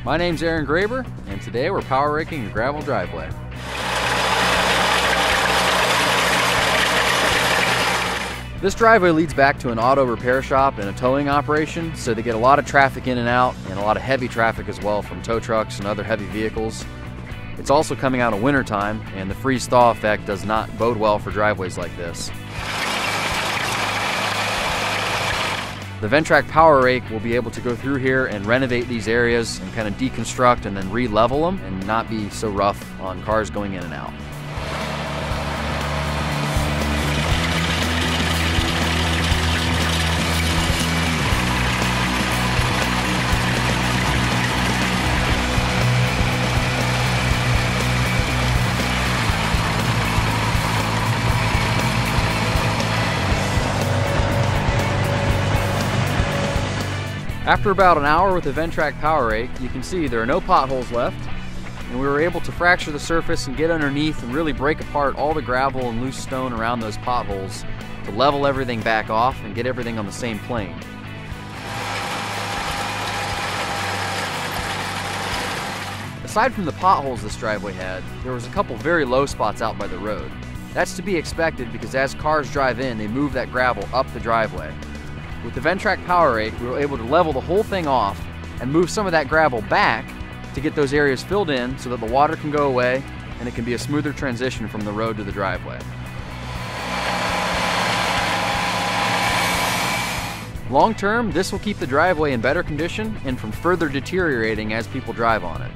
My name's Aaron Graber, and today we're power raking a gravel driveway. This driveway leads back to an auto repair shop and a towing operation, so they get a lot of traffic in and out, and a lot of heavy traffic as well from tow trucks and other heavy vehicles. It's also coming out of winter time, and the freeze-thaw effect does not bode well for driveways like this. The Ventrac Power Rake will be able to go through here and renovate these areas and kind of deconstruct and then re-level them and not be so rough on cars going in and out. After about an hour with the Ventrac Power Rake, you can see there are no potholes left, and we were able to fracture the surface and get underneath and really break apart all the gravel and loose stone around those potholes to level everything back off and get everything on the same plane. Aside from the potholes this driveway had, there was a couple very low spots out by the road. That's to be expected because as cars drive in, they move that gravel up the driveway. With the Ventrac Power Rake, we were able to level the whole thing off and move some of that gravel back to get those areas filled in so that the water can go away and it can be a smoother transition from the road to the driveway. Long term, this will keep the driveway in better condition and from further deteriorating as people drive on it.